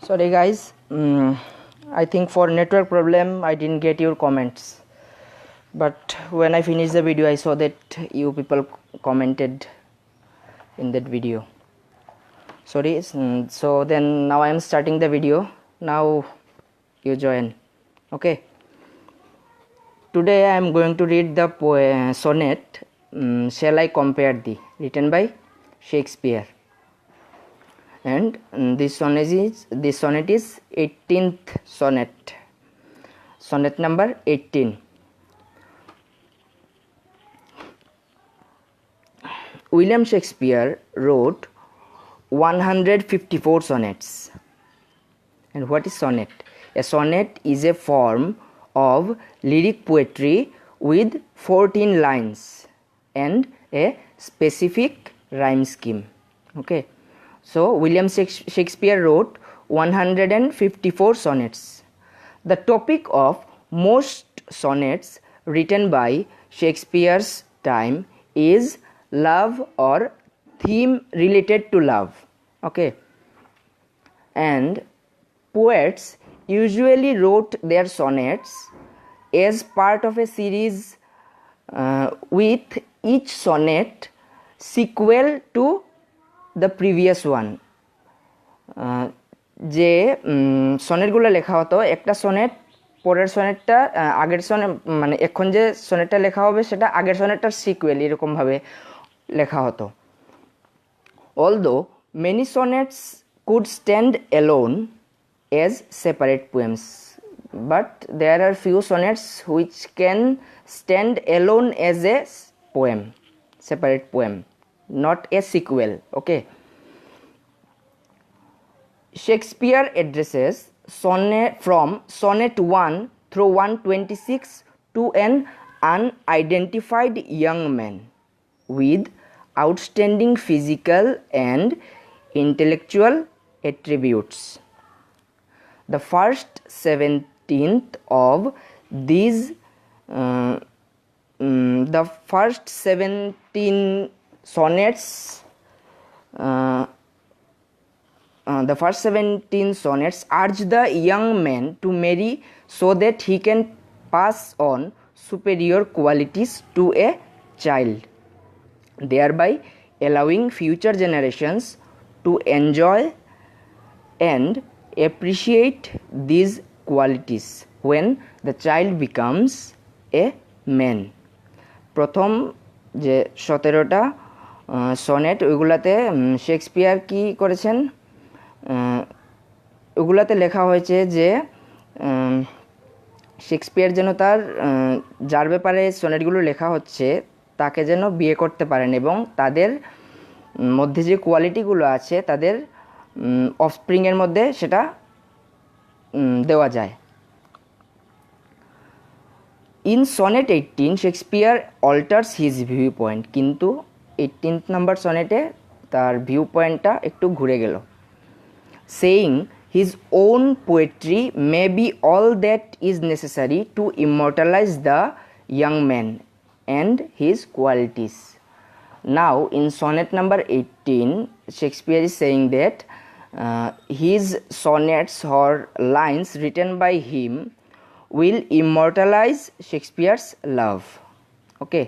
Sorry guys, I think for network problem I didn't get your comments, but when I finished the video I saw that you people commented in that video. Sorry, so then now I am starting the video. Now you join. Okay, today I am going to read the sonnet Shall I Compare Thee, written by Shakespeare. And this sonnet is 18th sonnet number 18. William Shakespeare wrote 154 sonnets. And what is sonnet? A sonnet is a form of lyric poetry with 14 lines and a specific rhyme scheme. Okay, so William Shakespeare wrote 154 sonnets. The topic of most sonnets written by Shakespeare's time is love or theme related to love. Okay, and poets usually wrote their sonnets as part of a series with each sonnet sequel to the previous one. যে সনেটগুলো লেখা হতো, একটা sonnet পরের সনেটটা আগের sonnet, মানে এখন যে সনেটটা লেখা হবে সেটা আগের সনেটটার সিকুয়েল, এরকমভাবে লেখা হতো. Although many sonnets could stand alone as separate poems, but there are few sonnets which can stand alone as a poem, separate poem, not a sequel. Okay, Shakespeare addresses sonnet from sonnet 1 through 126 to an unidentified young man with outstanding physical and intellectual attributes. The first 17th of these the first 17 sonnets urge the young man to marry so that he can pass on superior qualities to a child, thereby allowing future generations to enjoy and appreciate these qualities when the child becomes a man. প্রথম যে 17টা sonnet, ওইগুলাতে Shakespeare কি করেছেন, ওগুলাতে লেখা হয়েছে যে Shakespeare যেন তার যার ব্যাপারে সনেটগুলো লেখা হচ্ছে তাকে যেন বিয়ে করতে পারেন এবং তাদের মধ্যে যে কোয়ালিটিগুলো আছে তাদের অফস্প্রিংয়ের মধ্যে সেটা দেওয়া যায়. In sonnet 18 Shakespeare alters his view point, কিন্তু 18th নাম্বার সনেটে তার ভিউ পয়েন্টটা একটু ঘুরে গেল. Saying his own poetry may be all that is necessary to immortalise the young man and his qualities. Now in sonnet number 18 Shakespeare is saying that his sonnets or lines written by him will immortalize Shakespeare's love. Okay,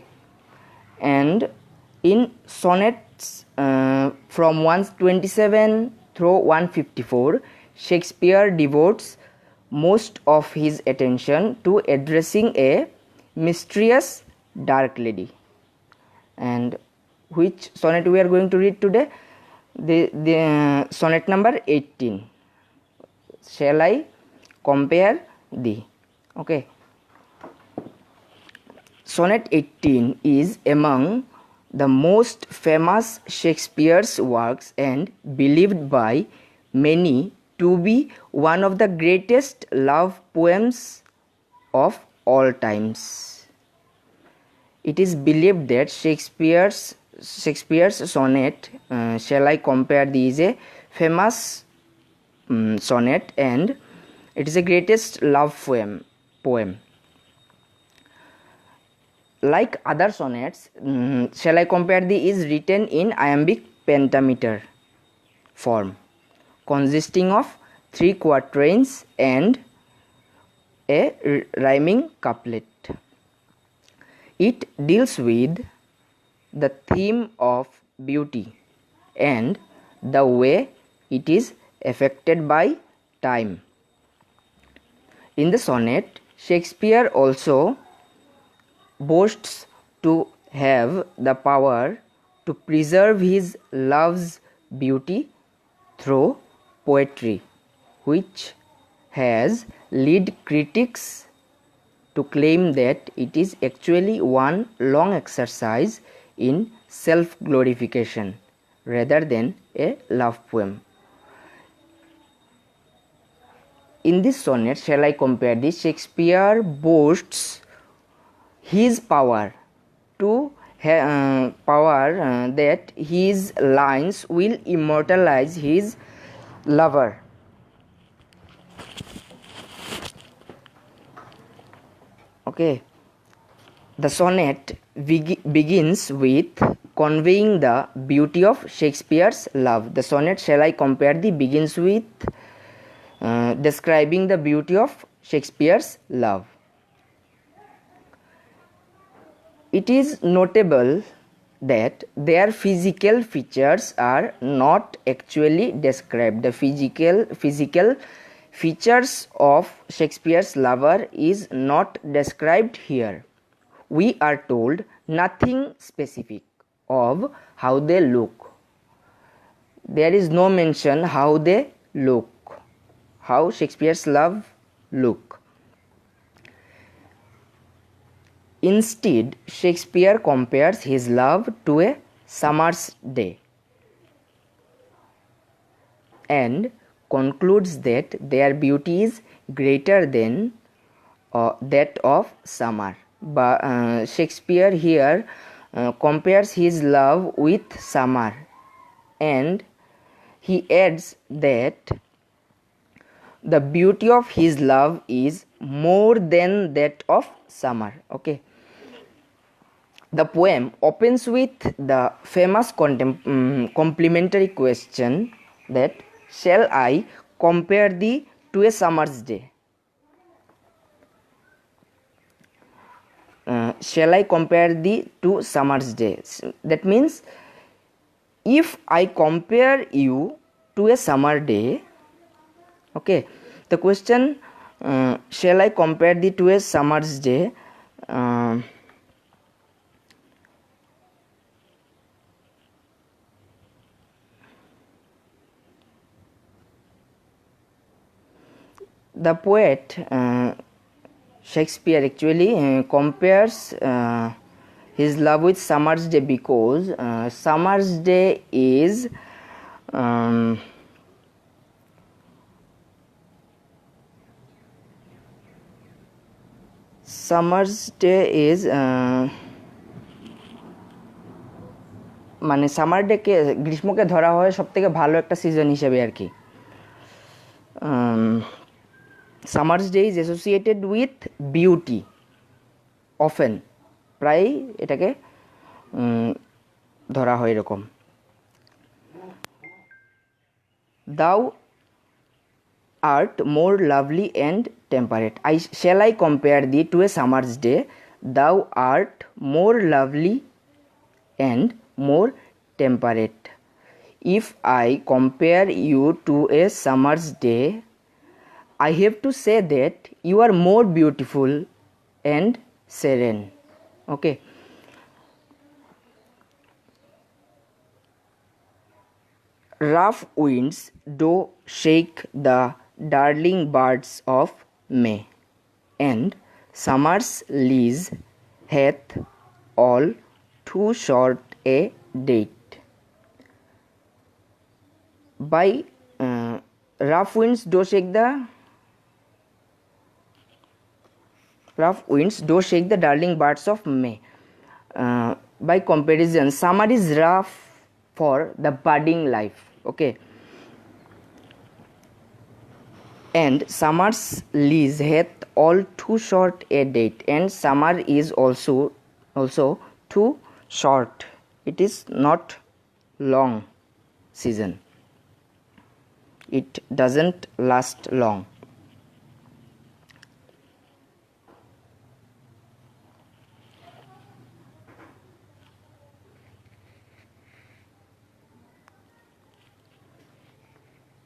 and in sonnets from 127 through 154 Shakespeare devotes most of his attention to addressing a mysterious dark lady. And which sonnet we are going to read today? The sonnet number 18. Shall I compare thee? Okay, sonnet 18 is among the most famous Shakespeare's works and believed by many to be one of the greatest love poems of all times. It is believed that Shakespeare's sonnet Shall I Compare Thee is a famous sonnet and it is the greatest love poem. Like other sonnets, Shall I Compare Thee is written in iambic pentameter form consisting of 3 quatrains and a rhyming couplet. It deals with the theme of beauty and the way it is affected by time. In the sonnet, Shakespeare also boasts to have the power to preserve his love's beauty through poetry, which has led critics to claim that it is actually one long exercise in self-glorification rather than a love poem. In this sonnet, shall I compare this? Shakespeare boasts his power to that his lines will immortalize his lover. Okay, the sonnet begins with conveying the beauty of Shakespeare's love. The sonnet shall I compare thee begins with describing the beauty of Shakespeare's love. It is notable that their physical features are not actually described. The physical features of Shakespeare's lover is not described here. We are told nothing specific of how they look. There is no mention how they look, how Shakespeare's love look. Instead, Shakespeare compares his love to a summer's day and concludes that their beauty is greater than that of summer. But Shakespeare here compares his love with summer, and he adds that the beauty of his love is more than that of summer. Okay. The poem opens with the famous complimentary question that shall I compare thee to a summer's day? Shall I compare thee to summer's day? That means if I compare you to a summer day, okay, the question shall I compare thee to a summer's day, the poet Shakespeare actually compares his love with summer's day because summer's day is মানে summer ডেকে গ্রীষ্মকে ধরা হয় সবথেকে ভালো একটা season হিসেবে আর কি। Summer's day is associated with beauty often, প্রায় এটাকে ধরা হয় এরকম। দাউ art more lovely and temperate. Shall I compare thee to a summer's day? Thou art more lovely and more temperate. If I compare you to a summer's day, I have to say that you are more beautiful and serene. Okay. Rough winds do shake the darling birds of May, and summer's lease hath all too short a date. By rough winds do shake the darling birds of May. By comparison, summer is rough for the budding life. Okay. And summer's lease hath all too short a date, and summer is also too short. It is not long season. it doesn't last long.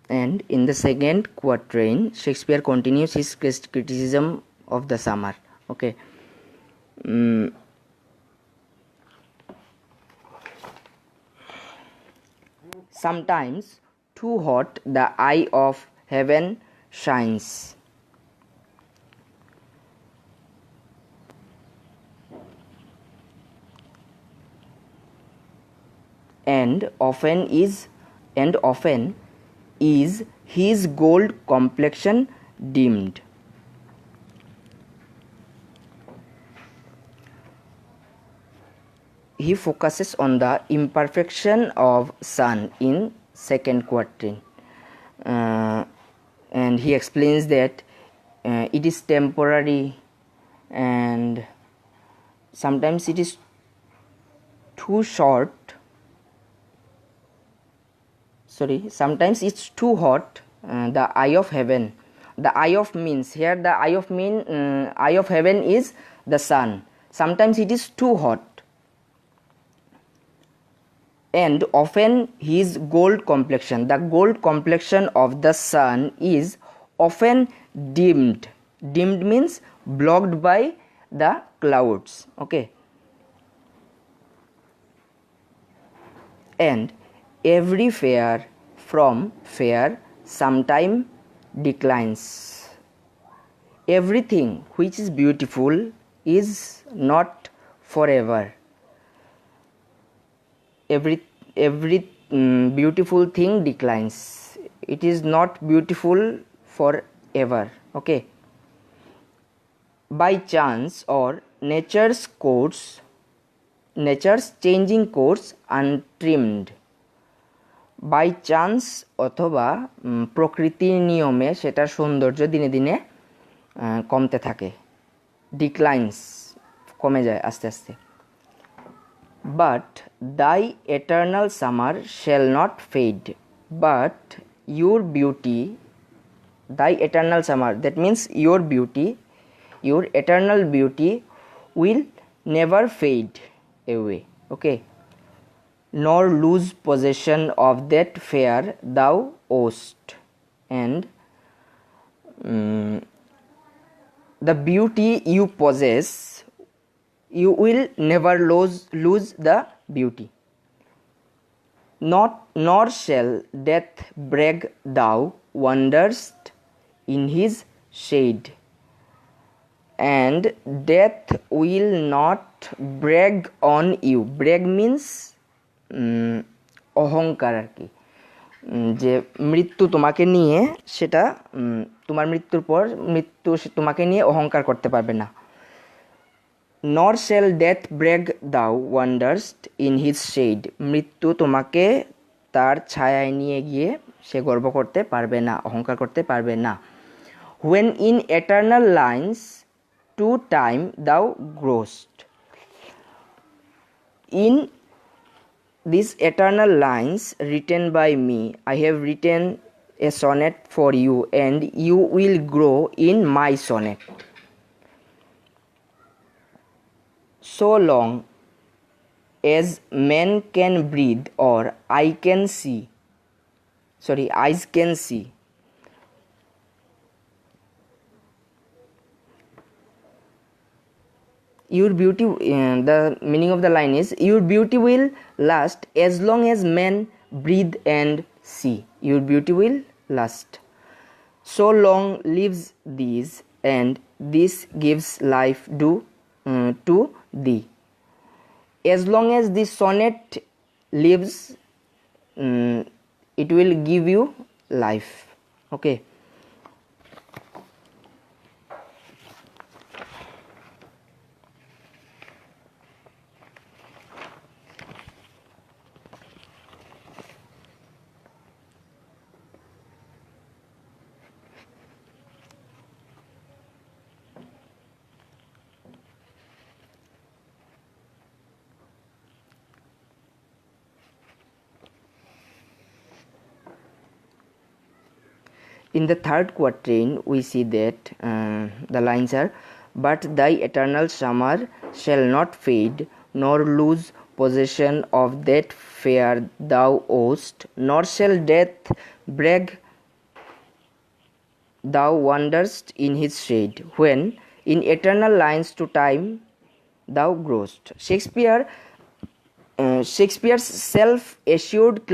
And in the second quatrain, Shakespeare continues his criticism of the summer. Okay. Sometimes too hot the eye of heaven shines, and often is his gold complexion dimmed. He focuses on the imperfection of sun in second quatrain, and he explains that it is temporary, and sometimes it is too short. Sometimes it's too hot. The eye of heaven. The eye of means here. The eye of heaven is the sun. Sometimes it is too hot. And often his gold complexion. The gold complexion of the sun is often dimmed. Dimmed means blocked by the clouds. Okay. And every fair from fair sometime declines. Everything which is beautiful is not forever. Every beautiful thing declines. It is not beautiful forever. Okay. By chance or nature's changing course untrimmed. By chance অথবা প্রকৃতির নিয়মে সেটার সৌন্দর্য দিনে দিনে কমতে থাকে, declines, কমে যায় আস্তে আস্তে। But thy eternal summer shall not fade, but your beauty, thy eternal summer, that means your beauty, your eternal beauty will never fade away. Okay. Nor lose possession of that fair thou owest, and the beauty you possess, you will never lose the beauty. Nor shall death brag thou wanderest in his shade, and death will not brag on you. Brag means অহংকার আর কি, যে মৃত্যু তোমাকে নিয়ে, সেটা তোমার মৃত্যুর পর মৃত্যু তোমাকে নিয়ে অহংকার করতে পারবে না। নর শ্যাল ডেথ ব্রেগ দাও ওয়ান্ডারস্ট ইন হিজ শেড, মৃত্যু তোমাকে তার ছায়ায় নিয়ে গিয়ে সে গর্ব করতে পারবে না, অহংকার করতে পারবে না। When in eternal lines to time thou growest, in these eternal lines written by me, I have written a sonnet for you, and you will grow in my sonnet. So long as man can breathe or eyes can see, your beauty, the meaning of the line is, your beauty will last as long as men breathe and see. Your beauty will last. So long lives these, and this gives life to thee. As long as this sonnet lives, it will give you life. Okay. In the third quatrain, we see that the lines are, but thy eternal summer shall not fade, nor lose possession of that fair thou owest, nor shall death brag thou wanderest in his shade, when in eternal lines to time thou growest. Shakespeare's self-assured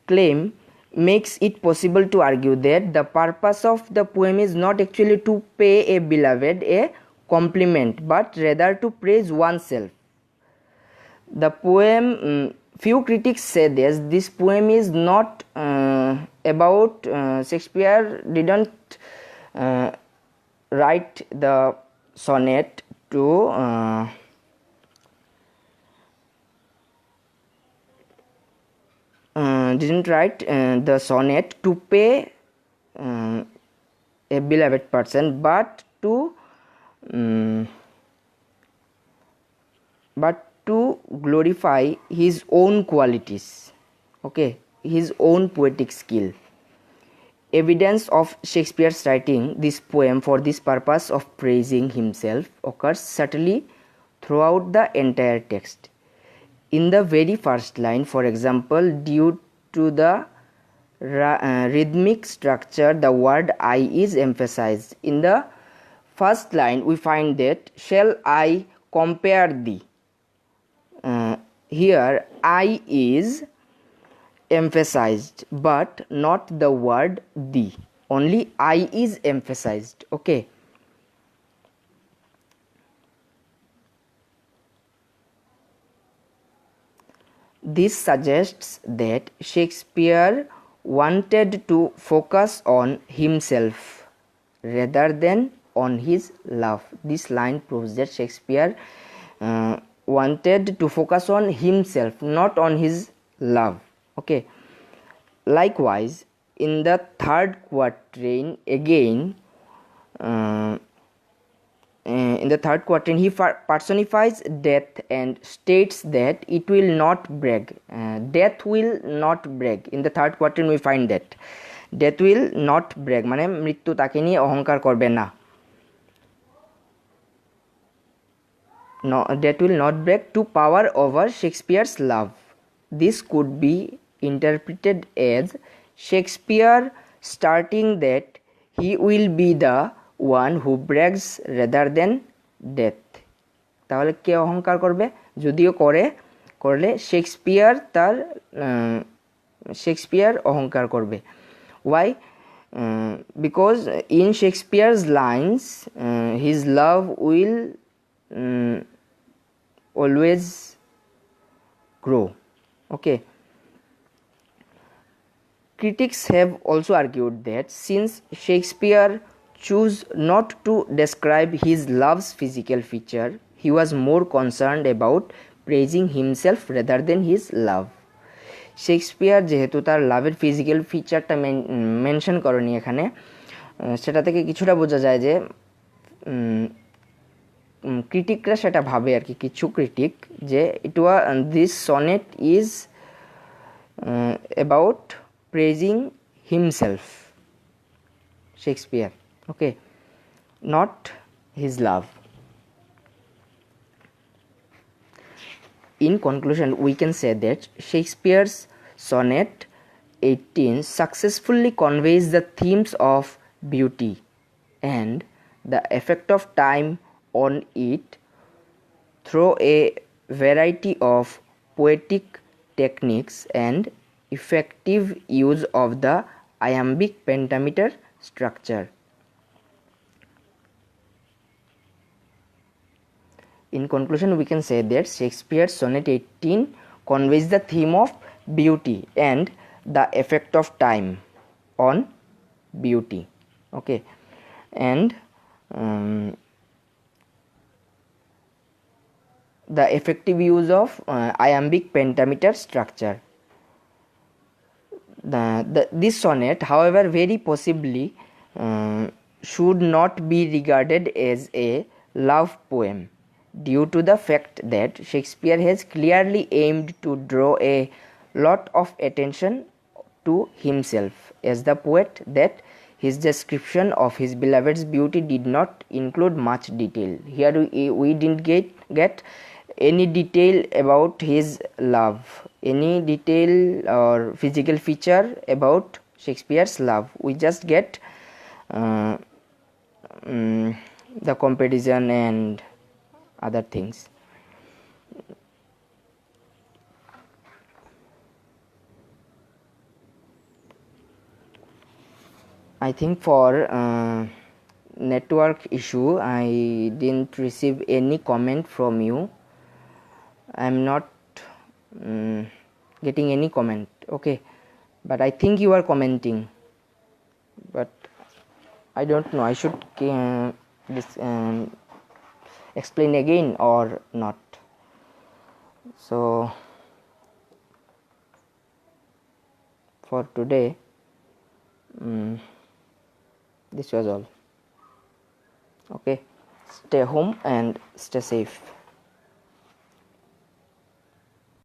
claim makes it possible to argue that the purpose of the poem is not actually to pay a beloved a compliment, but rather to praise oneself. The poem, few critics say this poem is not about Shakespeare didn't write the sonnet to pay a beloved person, but to glorify his own qualities, okay, his own poetic skill. Evidence of Shakespeare's writing this poem for this purpose of praising himself occurs subtly throughout the entire text. In the very first line, for example, due to the rhythmic structure, the word I is emphasized. In the first line, we find that, shall I compare thee? Here, I is emphasized, but not the word thee. Only I is emphasized, okay. This suggests that Shakespeare wanted to focus on himself rather than on his love. This line proves that Shakespeare wanted to focus on himself, not on his love, okay. Likewise, in the third quatrain again, he personifies death and states that it will not brag. Death will not brag. In the third quatrain we find that death will not brag, মানে মৃত্যু তাকে নিয়ে অহংকার করবে না. No, that will not brag to power over Shakespeare's love. This could be interpreted as Shakespeare starting that he will be the one who brags rather than death. তাহলে কে অহংকার করবে? যদিও করলে শেক্সপিয়ার অহংকার করবে. Why? Because in Shakespeare's lines, his love will always grow, okay. Critics have also argued that since Shakespeare chose not to describe his love's physical feature, he was more concerned about praising himself rather than his love. Shakespeare যেহেতু তার লাভের physical ফিচারটা mention করেনি এখানে, সেটা থেকে কিছুটা বোঝা যায় যে ক্রিটিকরা সেটা ভাবে আর কি, কিছু ক্রিটিক, যে this sonnet is about praising himself, Shakespeare, okay, not his love. In conclusion, we can say that Shakespeare's sonnet 18 successfully conveys the themes of beauty and the effect of time on it through a variety of poetic techniques and effective use of the iambic pentameter structure. In conclusion, we can say that Shakespeare's sonnet 18 conveys the theme of beauty and the effect of time on beauty, okay, and the effective use of iambic pentameter structure. This sonnet, however, very possibly should not be regarded as a love poem due to the fact that Shakespeare has clearly aimed to draw a lot of attention to himself as the poet that his description of his beloved's beauty did not include much detail. Here we didn't get any detail about his love, any detail or physical feature about Shakespeare's love. We just get the comparison and other things. I think for network issue I didn't receive any comment from you. I'm not getting any comment. Okay, but I think you are commenting, but I don't know I should explain again or not. So for today this was all. Okay, stay home and stay safe.